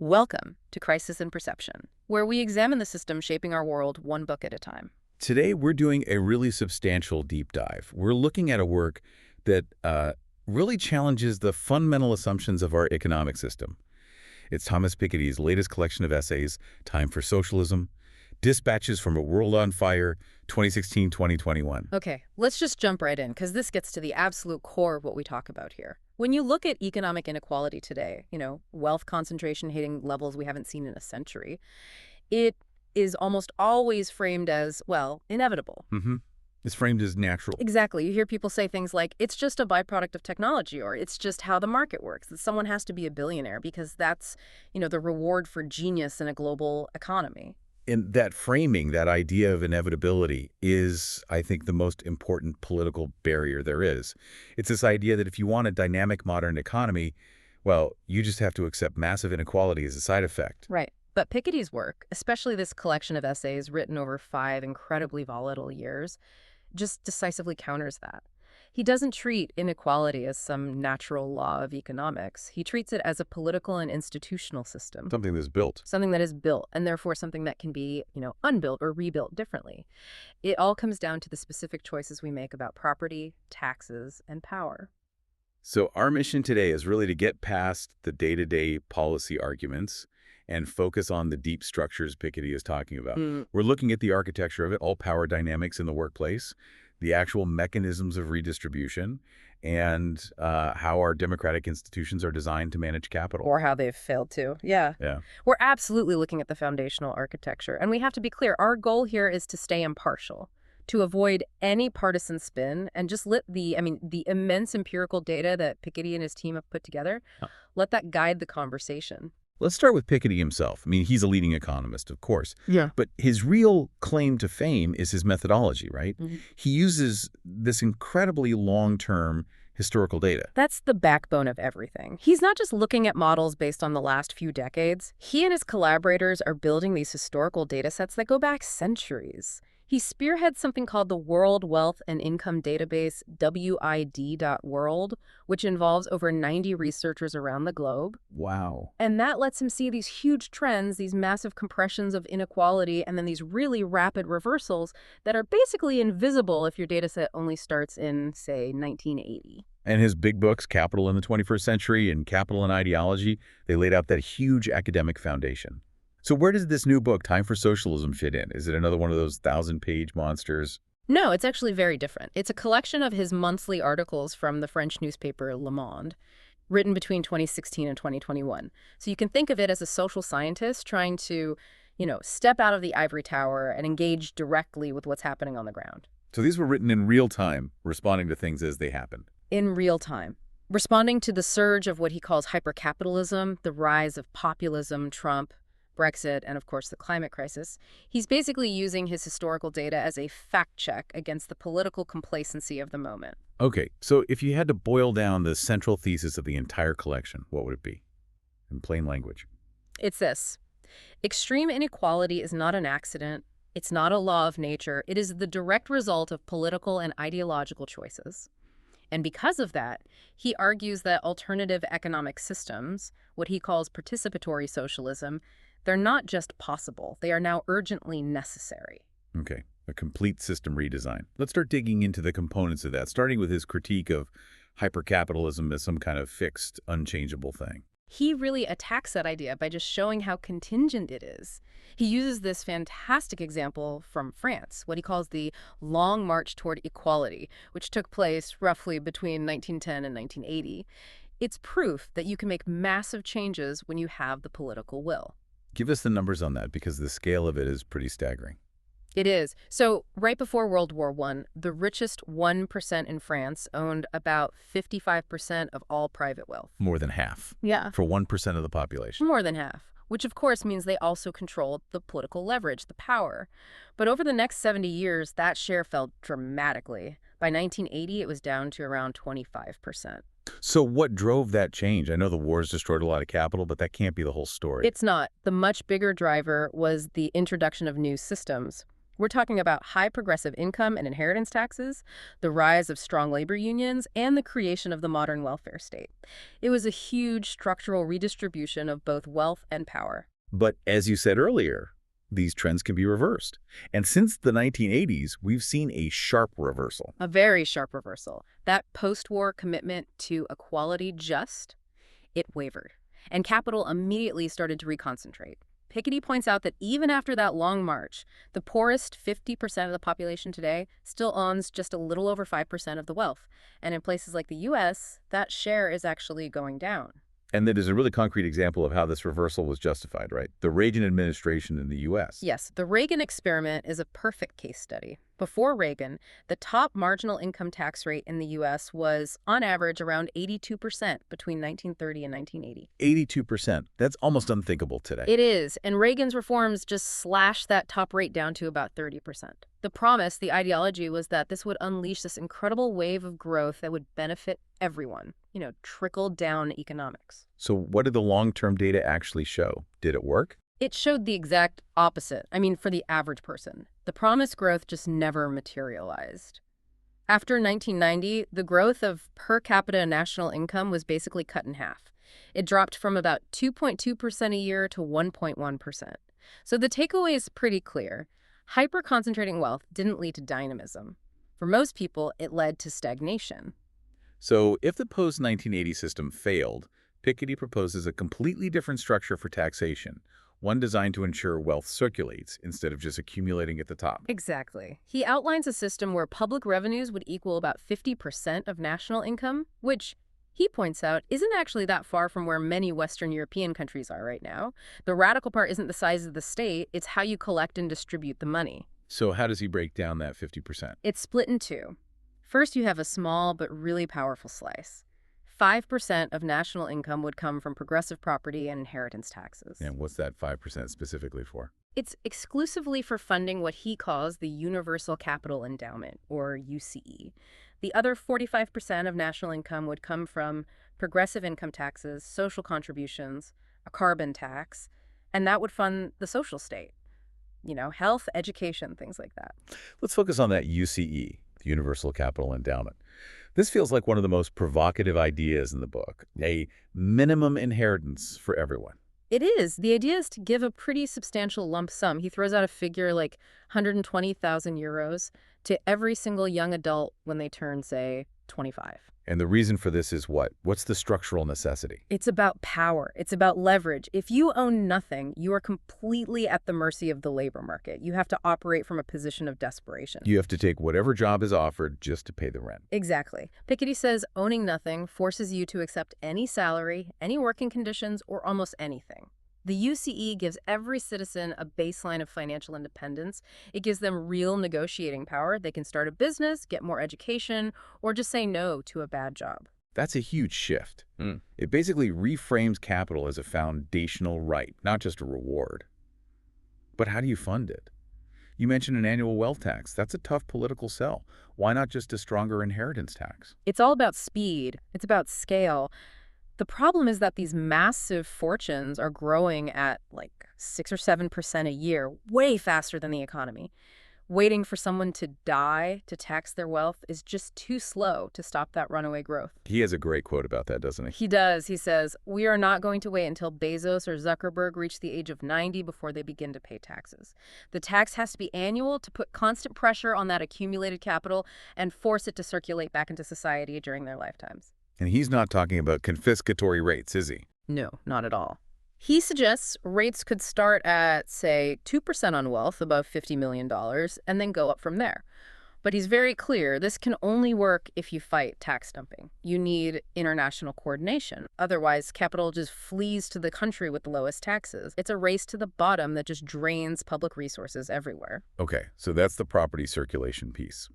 Welcome to Crisis and Perception, where we examine the system shaping our world one book at a time. Today, we're doing a really substantial deep dive. We're looking at a work that really challenges the fundamental assumptions of our economic system. It's Thomas Piketty's latest collection of essays, Time for Socialism, Dispatches from a World on Fire, 2016-2021. Okay, let's just jump right in, because this gets to the absolute core of what we talk about here. When you look at economic inequality today, wealth concentration hitting levels we haven't seen in a century, it is almost always framed as, well, inevitable. It's framed as natural. Exactly. You hear people say things like, it's just a byproduct of technology, or it's just how the market works, that someone has to be a billionaire because that's, the reward for genius in a global economy. And that framing, that idea of inevitability is, I think, the most important political barrier there is. It's this idea that if you want a dynamic modern economy, well, you just have to accept massive inequality as a side effect. Right. But Piketty's work, especially this collection of essays written over 5 incredibly volatile years, just decisively counters that. He doesn't treat inequality as some natural law of economics. He treats it as a political and institutional system. Something that's built. Something that is built, and therefore something that can be, unbuilt or rebuilt differently. It all comes down to the specific choices we make about property, taxes, and power. So our mission today is really to get past the day-to-day policy arguments and focus on the deep structures Piketty is talking about. We're looking at the architecture of it, all power dynamics in the workplace, the actual mechanisms of redistribution, and how our democratic institutions are designed to manage capital. Or how they've failed to. Yeah. We're absolutely looking at the foundational architecture. And we have to be clear, our goal here is to stay impartial, to avoid any partisan spin, and just let the immense empirical data that Piketty and his team have put together, let that guide the conversation. Let's start with Piketty himself. He's a leading economist, of course. Yeah. But his real claim to fame is his methodology, right? He uses this incredibly long-term historical data. That's the backbone of everything. He's not just looking at models based on the last few decades. He and his collaborators are building these historical data sets that go back centuries. He spearheads something called the World Wealth and Income Database, WID.world, which involves over 90 researchers around the globe. Wow. And that lets him see these huge trends, these massive compressions of inequality, and then these really rapid reversals that are basically invisible if your data set only starts in, say, 1980. And his big books, Capital in the 21st Century and Capital and Ideology, they laid out that huge academic foundation. So where does this new book, Time for Socialism, fit in? Is it another one of those 1,000-page monsters? No, it's actually very different. It's a collection of his monthly articles from the French newspaper Le Monde, written between 2016 and 2021. So you can think of it as a social scientist trying to, step out of the ivory tower and engage directly with what's happening on the ground. So these were written in real time, responding to things as they happened. In real time. Responding to the surge of what he calls hypercapitalism, the rise of populism, Trump, Brexit, and of course the climate crisis. He's basically using his historical data as a fact check against the political complacency of the moment. Okay, so if you had to boil down the central thesis of the entire collection, what would it be? In plain language. It's this. Extreme inequality is not an accident. It's not a law of nature. It is the direct result of political and ideological choices. And because of that, he argues that alternative economic systems, what he calls participatory socialism, they're not just possible, they are now urgently necessary. Okay, a complete system redesign. Let's start digging into the components of that, starting with his critique of hypercapitalism as some kind of fixed, unchangeable thing. He really attacks that idea by just showing how contingent it is. He uses this fantastic example from France, what he calls the Long March Toward Equality, which took place roughly between 1910 and 1980. It's proof that you can make massive changes when you have the political will. Give us the numbers on that, because the scale of it is pretty staggering. It is. So right before World War I, the richest 1% in France owned about 55% of all private wealth. More than half. Yeah. For 1% of the population. More than half, which of course means they also controlled the political leverage, the power. But over the next 70 years, that share fell dramatically. By 1980, it was down to around 25%. So what drove that change? I know the wars destroyed a lot of capital, but that can't be the whole story. It's not. The much bigger driver was the introduction of new systems. We're talking about high progressive income and inheritance taxes, the rise of strong labor unions, and the creation of the modern welfare state. It was a huge structural redistribution of both wealth and power. But as you said earlier, these trends can be reversed. And since the 1980s, we've seen a sharp reversal. A very sharp reversal. That post-war commitment to equality it wavered, and capital immediately started to reconcentrate. Piketty points out that even after that long march, the poorest 50% of the population today still owns just a little over 5% of the wealth. And in places like the U.S., that share is actually going down. And that is a really concrete example of how this reversal was justified, right? The Reagan administration in the U.S. Yes, the Reagan experiment is a perfect case study. Before Reagan, the top marginal income tax rate in the U.S. was, on average, around 82% between 1930 and 1980. 82%. That's almost unthinkable today. It is, and Reagan's reforms just slashed that top rate down to about 30%. The promise, the ideology, was that this would unleash this incredible wave of growth that would benefit everyone, trickle-down economics. So what did the long-term data actually show? Did it work? It showed the exact opposite. For the average person. The promised growth just never materialized. After 1990, the growth of per capita national income was basically cut in half. It dropped from about 2.2% a year to 1.1%. So the takeaway is pretty clear. Hyper-concentrating wealth didn't lead to dynamism. For most people, it led to stagnation. So if the post-1980 system failed, Piketty proposes a completely different structure for taxation, one designed to ensure wealth circulates instead of just accumulating at the top. Exactly. He outlines a system where public revenues would equal about 50% of national income, which, he points out, isn't actually that far from where many Western European countries are right now. The radical part isn't the size of the state, it's how you collect and distribute the money. So how does he break down that 50%? It's split in two. First, you have a small but really powerful slice. 5% of national income would come from progressive property and inheritance taxes. And what's that 5% specifically for? It's exclusively for funding what he calls the Universal Capital Endowment, or UCE. The other 45% of national income would come from progressive income taxes, social contributions, a carbon tax, and that would fund the social state. Health, education, things like that. Let's focus on that UCE, the Universal Capital Endowment. This feels like one of the most provocative ideas in the book, a minimum inheritance for everyone. It is. The idea is to give a pretty substantial lump sum. He throws out a figure like 120,000 euros to every single young adult when they turn, say, 25. And the reason for this is what? What's the structural necessity? It's about power. It's about leverage. If you own nothing, you are completely at the mercy of the labor market. You have to operate from a position of desperation. You have to take whatever job is offered just to pay the rent. Exactly. Piketty says owning nothing forces you to accept any salary, any working conditions, or almost anything. The UCE gives every citizen a baseline of financial independence. It gives them real negotiating power. They can start a business, get more education, or just say no to a bad job. That's a huge shift. It basically reframes capital as a foundational right, not just a reward. But how do you fund it? You mentioned an annual wealth tax. That's a tough political sell. Why not just a stronger inheritance tax? It's all about speed. It's about scale. The problem is that these massive fortunes are growing at like 6 or 7% a year, way faster than the economy. Waiting for someone to die to tax their wealth is just too slow to stop that runaway growth. He has a great quote about that, doesn't he? He does. He says, "We are not going to wait until Bezos or Zuckerberg reach the age of 90 before they begin to pay taxes. The tax has to be annual to put constant pressure on that accumulated capital and force it to circulate back into society during their lifetimes." And he's not talking about confiscatory rates, is he? No, not at all. He suggests rates could start at, say, 2% on wealth above $50 million and then go up from there. But he's very clear this can only work if you fight tax dumping. You need international coordination. Otherwise, capital just flees to the country with the lowest taxes. It's a race to the bottom that just drains public resources everywhere. Okay, so that's the property circulation piece.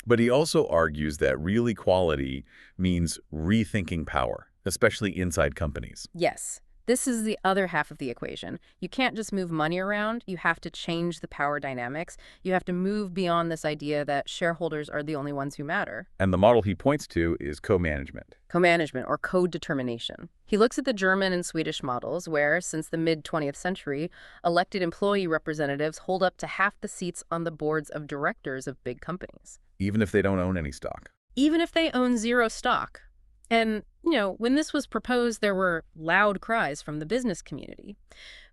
But he also argues that real equality means rethinking power, especially inside companies. Yes. This is the other half of the equation. You can't just move money around. You have to change the power dynamics. You have to move beyond this idea that shareholders are the only ones who matter. And the model he points to is co-management. Co-management, or co-determination. He looks at the German and Swedish models where, since the mid-20th century, elected employee representatives hold up to half the seats on the boards of directors of big companies. Even if they don't own any stock. Even if they own zero stock. And, when this was proposed, there were loud cries from the business community.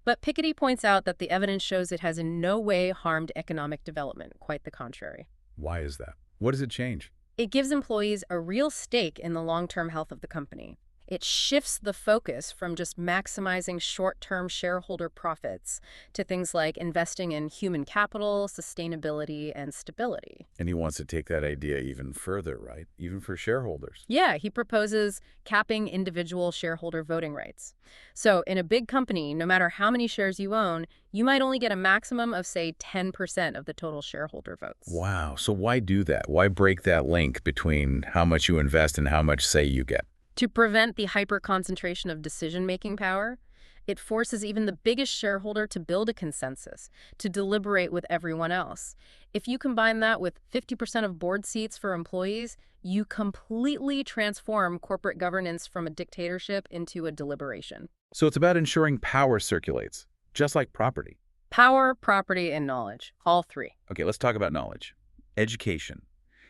But Piketty points out that the evidence shows it has in no way harmed economic development, quite the contrary. Why is that? What does it change? It gives employees a real stake in the long-term health of the company. It shifts the focus from just maximizing short-term shareholder profits to things like investing in human capital, sustainability, and stability. And he wants to take that idea even further, right? Even for shareholders. Yeah, he proposes capping individual shareholder voting rights. So in a big company, no matter how many shares you own, you might only get a maximum of, say, 10% of the total shareholder votes. Wow. So why do that? Why break that link between how much you invest and how much say you get? To prevent the hyper-concentration of decision-making power, it forces even the biggest shareholder to build a consensus, to deliberate with everyone else. If you combine that with 50% of board seats for employees, you completely transform corporate governance from a dictatorship into a deliberation. So it's about ensuring power circulates, just like property. Power, property, and knowledge, all three. Okay, let's talk about knowledge. Education.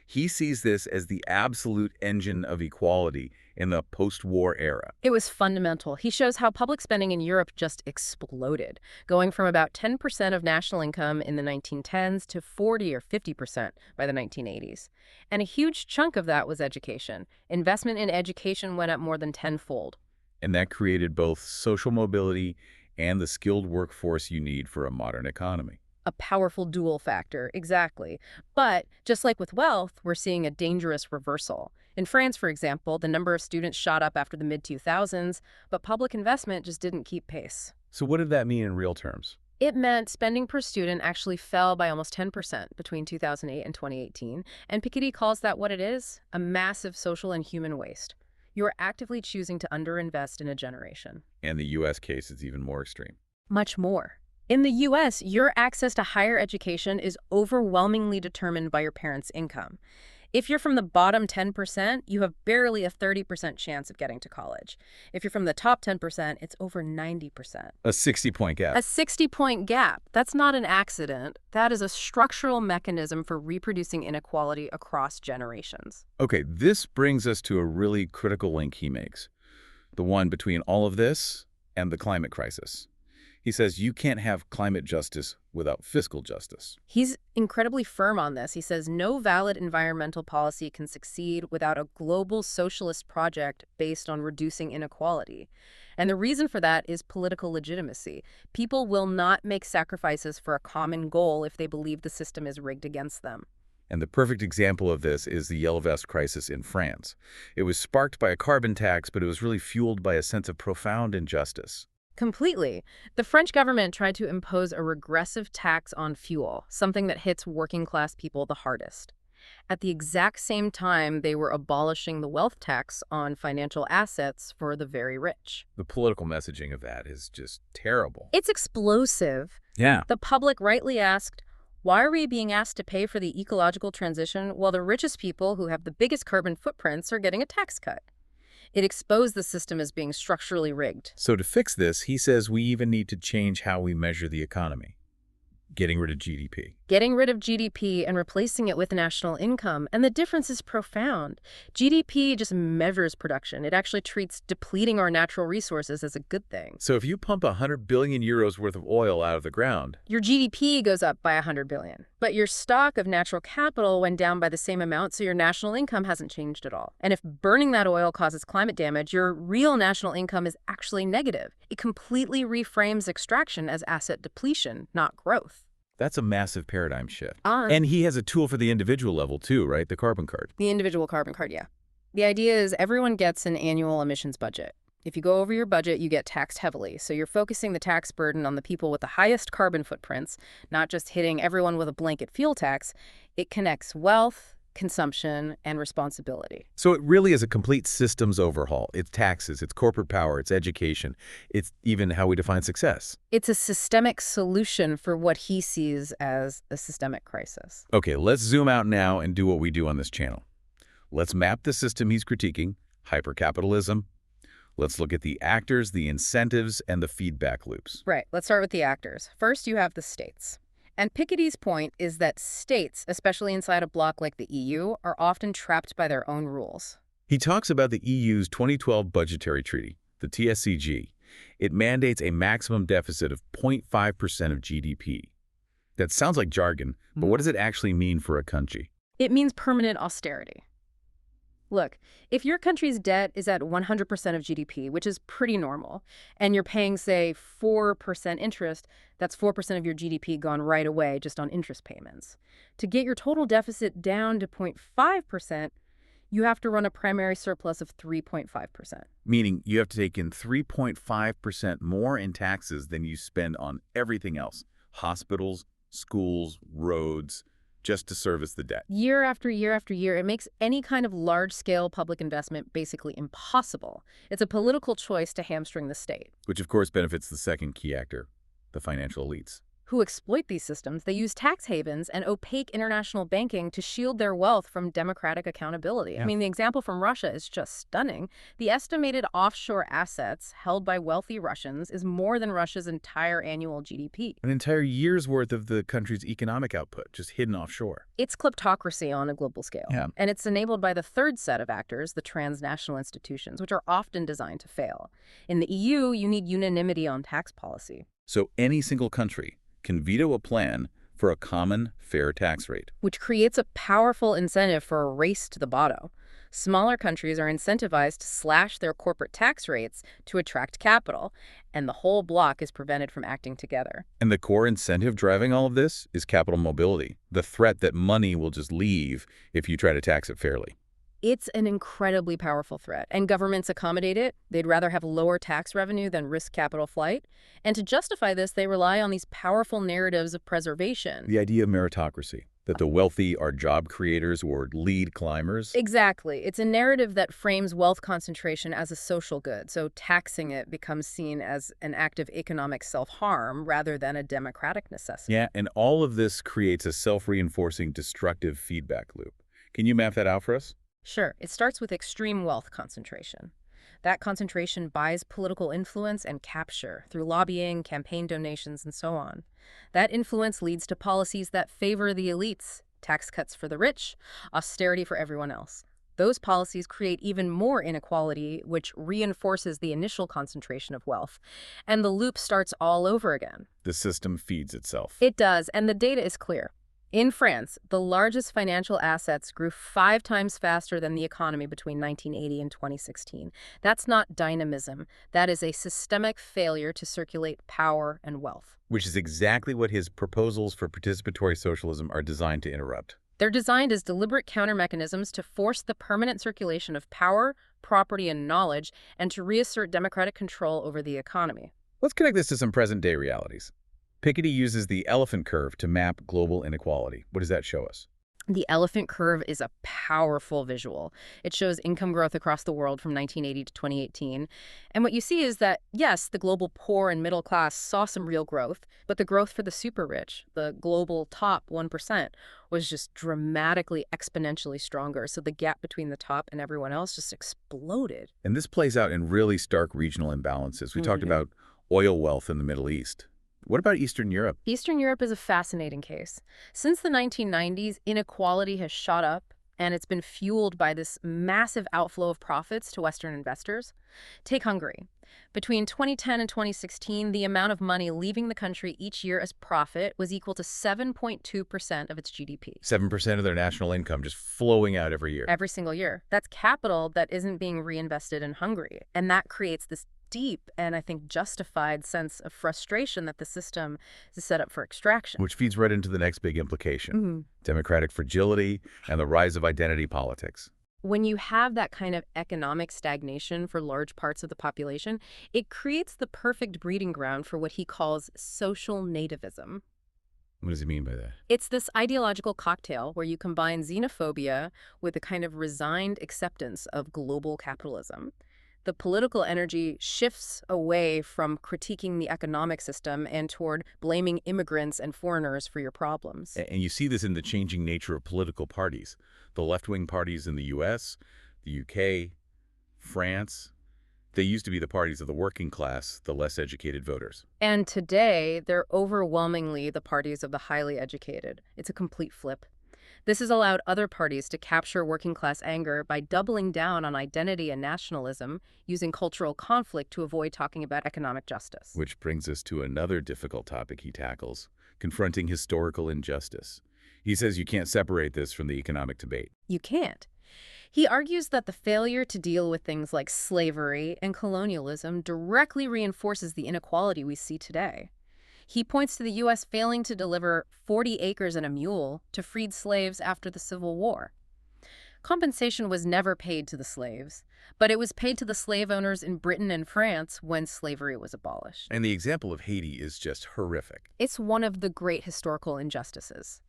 He sees this as the absolute engine of equality in the post-war era. It was fundamental. He shows how public spending in Europe just exploded, going from about 10% of national income in the 1910s to 40 or 50% by the 1980s. And a huge chunk of that was education. Investment in education went up more than tenfold. And that created both social mobility and the skilled workforce you need for a modern economy. A powerful dual factor, exactly. But just like with wealth, we're seeing a dangerous reversal. In France, for example, the number of students shot up after the mid-2000s, but public investment just didn't keep pace. So what did that mean in real terms? It meant spending per student actually fell by almost 10% between 2008 and 2018, and Piketty calls that what it is, a massive social and human waste. You're actively choosing to underinvest in a generation. And the U.S. case is even more extreme. Much more. In the U.S., your access to higher education is overwhelmingly determined by your parents' income. If you're from the bottom 10%, you have barely a 30% chance of getting to college. If you're from the top 10%, it's over 90%. A 60-point gap. A 60-point gap. That's not an accident. That is a structural mechanism for reproducing inequality across generations. Okay, this brings us to a really critical link he makes. The one between all of this and the climate crisis. He says you can't have climate justice without fiscal justice. He's incredibly firm on this. He says no valid environmental policy can succeed without a global socialist project based on reducing inequality. And the reason for that is political legitimacy. People will not make sacrifices for a common goal if they believe the system is rigged against them. And the perfect example of this is the Yellow Vest crisis in France. It was sparked by a carbon tax, but it was really fueled by a sense of profound injustice. Completely. The French government tried to impose a regressive tax on fuel, something that hits working-class people the hardest. At the exact same time, they were abolishing the wealth tax on financial assets for the very rich. The political messaging of that is just terrible. It's explosive. Yeah. The public rightly asked, why are we being asked to pay for the ecological transition while the richest people who have the biggest carbon footprints are getting a tax cut? It exposed the system as being structurally rigged. So to fix this, he says we even need to change how we measure the economy. Getting rid of GDP. Getting rid of GDP and replacing it with national income. And the difference is profound. GDP just measures production. It actually treats depleting our natural resources as a good thing. So if you pump 100 billion euros worth of oil out of the ground, your GDP goes up by 100 billion. But your stock of natural capital went down by the same amount, so your national income hasn't changed at all. And if burning that oil causes climate damage, your real national income is actually negative. It completely reframes extraction as asset depletion, not growth. that's a massive paradigm shift. And he has a tool for the individual level too, right? The carbon card. The individual carbon card, yeah. The idea is everyone gets an annual emissions budget. If you go over your budget, you get taxed heavily. So you're focusing the tax burden on the people with the highest carbon footprints, not just hitting everyone with a blanket fuel tax. It connects wealth, consumption, and responsibility. So it really is a complete systems overhaul. It's taxes, it's corporate power, it's education, it's even how we define success. It's a systemic solution for what he sees as a systemic crisis. Okay, let's zoom out now and do what we do on this channel. Let's map the system he's critiquing, hypercapitalism. Let's look at the actors, the incentives, and the feedback loops. Right. Let's start with the actors. First, you have the states. And Piketty's point is that states, especially inside a bloc like the EU, are often trapped by their own rules. He talks about the EU's 2012 budgetary treaty, the TSCG. It mandates a maximum deficit of 0.5% of GDP. That sounds like jargon, but what does it actually mean for a country? It means permanent austerity. Look, if your country's debt is at 100% of GDP, which is pretty normal, and you're paying, say, 4% interest, that's 4% of your GDP gone right away just on interest payments. To get your total deficit down to 0.5%, you have to run a primary surplus of 3.5%. Meaning you have to take in 3.5% more in taxes than you spend on everything else. Hospitals, schools, roads, just to service the debt. Year after year after year, it makes any kind of large-scale public investment basically impossible. It's a political choice to hamstring the state. Which, of course, benefits the second key actor, the financial elites. Who exploit these systems. They use tax havens and opaque international banking to shield their wealth from democratic accountability. Yeah. I mean, the example from Russia is just stunning. The estimated offshore assets held by wealthy Russians is more than Russia's entire annual GDP. An entire year's worth of the country's economic output, just hidden offshore. It's kleptocracy on a global scale. Yeah. And it's enabled by the third set of actors, the transnational institutions, which are often designed to fail. In the EU, you need unanimity on tax policy. So any single country can veto a plan for a common, fair tax rate. Which creates a powerful incentive for a race to the bottom. Smaller countries are incentivized to slash their corporate tax rates to attract capital, and the whole bloc is prevented from acting together. And the core incentive driving all of this is capital mobility, the threat that money will just leave if you try to tax it fairly. It's an incredibly powerful threat, and governments accommodate it. They'd rather have lower tax revenue than risk capital flight. And to justify this, they rely on these powerful narratives of preservation. The idea of meritocracy, that the wealthy are job creators or lead climbers. Exactly. It's a narrative that frames wealth concentration as a social good, so taxing it becomes seen as an act of economic self-harm rather than a democratic necessity. Yeah, and all of this creates a self-reinforcing destructive feedback loop. Can you map that out for us? Sure. It starts with extreme wealth concentration. That concentration buys political influence and capture through lobbying, campaign donations, and so on. That influence leads to policies that favor the elites, tax cuts for the rich, austerity for everyone else. Those policies create even more inequality, which reinforces the initial concentration of wealth. And the loop starts all over again. The system feeds itself. It does, and the data is clear. In France, the largest financial assets grew 5 times faster than the economy between 1980 and 2016. That's not dynamism. That is a systemic failure to circulate power and wealth. Which is exactly what his proposals for participatory socialism are designed to interrupt. They're designed as deliberate countermechanisms to force the permanent circulation of power, property, and knowledge, and to reassert democratic control over the economy. Let's connect this to some present-day realities. Piketty uses the elephant curve to map global inequality. What does that show us? The elephant curve is a powerful visual. It shows income growth across the world from 1980 to 2018. And what you see is that, yes, the global poor and middle class saw some real growth, but the growth for the super rich, the global top 1%, was just dramatically exponentially stronger. So the gap between the top and everyone else just exploded. And this plays out in really stark regional imbalances. We talked about oil wealth in the Middle East. What about Eastern Europe? Eastern Europe is a fascinating case. Since the 1990s, inequality has shot up, and it's been fueled by this massive outflow of profits to Western investors. Take Hungary. Between 2010 and 2016, the amount of money leaving the country each year as profit was equal to 7.2% of its GDP. 7% of their national income just flowing out every year. Every single year. That's capital that isn't being reinvested in Hungary. And that creates this deep and, I think, justified sense of frustration that the system is set up for extraction. Which feeds right into the next big implication. Democratic fragility and the rise of identity politics. When you have that kind of economic stagnation for large parts of the population, it creates the perfect breeding ground for what he calls social nativism. What does he mean by that? It's this ideological cocktail where you combine xenophobia with a kind of resigned acceptance of global capitalism. The political energy shifts away from critiquing the economic system and toward blaming immigrants and foreigners for your problems. And you see this in the changing nature of political parties. The left-wing parties in the US, the UK, France, they used to be the parties of the working class, the less educated voters. And today, they're overwhelmingly the parties of the highly educated. It's a complete flip. This has allowed other parties to capture working class anger by doubling down on identity and nationalism, using cultural conflict to avoid talking about economic justice. Which brings us to another difficult topic he tackles, confronting historical injustice. He says you can't separate this from the economic debate. You can't. He argues that the failure to deal with things like slavery and colonialism directly reinforces the inequality we see today. He points to the U.S. failing to deliver 40 acres and a mule to freed slaves after the Civil War. Compensation was never paid to the slaves, but it was paid to the slave owners in Britain and France when slavery was abolished. And the example of Haiti is just horrific. It's one of the great historical injustices.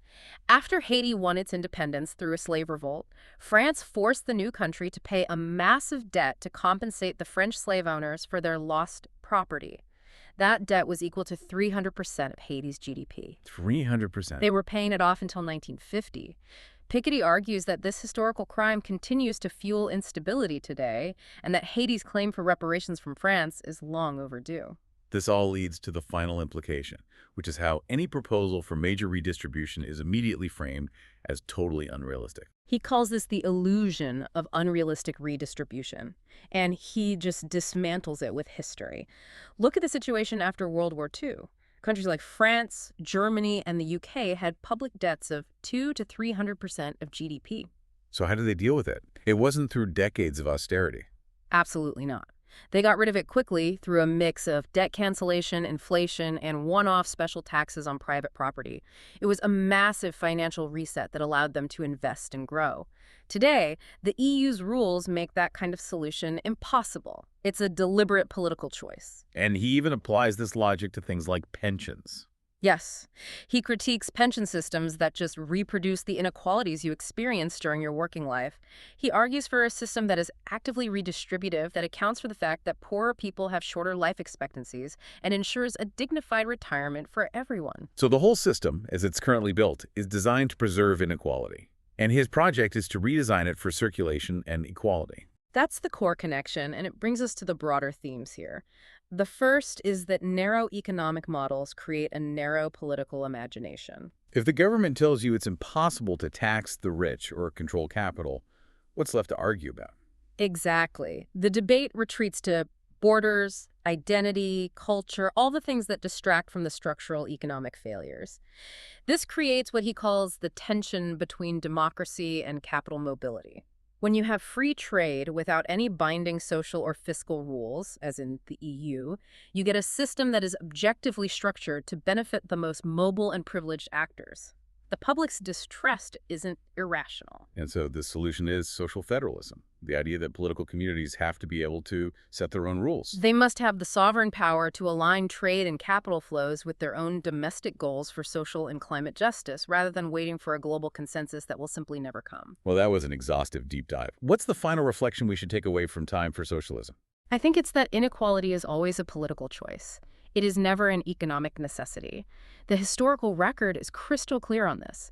After Haiti won its independence through a slave revolt, France forced the new country to pay a massive debt to compensate the French slave owners for their lost property. That debt was equal to 300% of Haiti's GDP. 300%. They were paying it off until 1950. Piketty argues that this historical crime continues to fuel instability today, and that Haiti's claim for reparations from France is long overdue. This all leads to the final implication, which is how any proposal for major redistribution is immediately framed as totally unrealistic. He calls this the illusion of unrealistic redistribution, and he just dismantles it with history. Look at the situation after World War II. Countries like France, Germany, and the UK had public debts of 200 to 300% of GDP. So how did they deal with it? It wasn't through decades of austerity. Absolutely not. They got rid of it quickly through a mix of debt cancellation, inflation, and one-off special taxes on private property. It was a massive financial reset that allowed them to invest and grow. Today, the EU's rules make that kind of solution impossible. It's a deliberate political choice. And he even applies this logic to things like pensions. Yes, he critiques pension systems that just reproduce the inequalities you experience during your working life. He argues for a system that is actively redistributive, that accounts for the fact that poorer people have shorter life expectancies and ensures a dignified retirement for everyone. So the whole system, as it's currently built, is designed to preserve inequality. And his project is to redesign it for circulation and equality. That's the core connection, and it brings us to the broader themes here. The first is that narrow economic models create a narrow political imagination. If the government tells you it's impossible to tax the rich or control capital, what's left to argue about? Exactly. The debate retreats to borders, identity, culture, all the things that distract from the structural economic failures. This creates what he calls the tension between democracy and capital mobility. When you have free trade without any binding social or fiscal rules, as in the EU, you get a system that is objectively structured to benefit the most mobile and privileged actors. The public's distrust isn't irrational. And so the solution is social federalism, the idea that political communities have to be able to set their own rules. They must have the sovereign power to align trade and capital flows with their own domestic goals for social and climate justice, rather than waiting for a global consensus that will simply never come. Well, that was an exhaustive deep dive. What's the final reflection we should take away from Time for Socialism? I think it's that inequality is always a political choice. It is never an economic necessity. The historical record is crystal clear on this.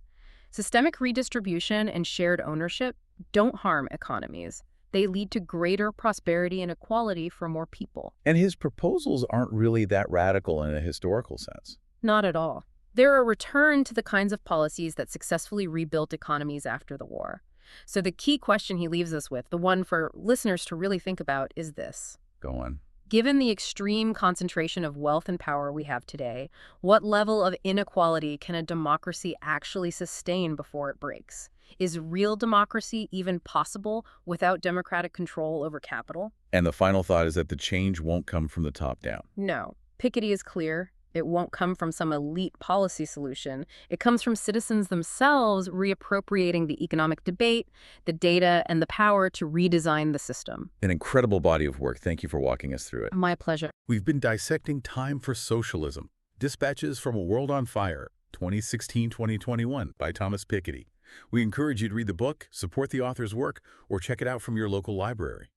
Systemic redistribution and shared ownership don't harm economies. They lead to greater prosperity and equality for more people. And his proposals aren't really that radical in a historical sense. Not at all. They're a return to the kinds of policies that successfully rebuilt economies after the war. So the key question he leaves us with, the one for listeners to really think about, is this. Go on. Given the extreme concentration of wealth and power we have today, what level of inequality can a democracy actually sustain before it breaks? Is real democracy even possible without democratic control over capital? And the final thought is that the change won't come from the top down. No. Piketty is clear. It won't come from some elite policy solution. It comes from citizens themselves reappropriating the economic debate, the data, and the power to redesign the system. An incredible body of work. Thank you for walking us through it. My pleasure. We've been dissecting Time for Socialism, Dispatches from a World on Fire, 2016-2021 by Thomas Piketty. We encourage you to read the book, support the author's work, or check it out from your local library.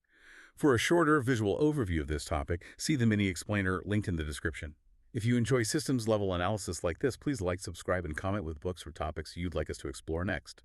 For a shorter visual overview of this topic, see the mini explainer linked in the description. If you enjoy systems-level analysis like this, please like, subscribe, and comment with books or topics you'd like us to explore next.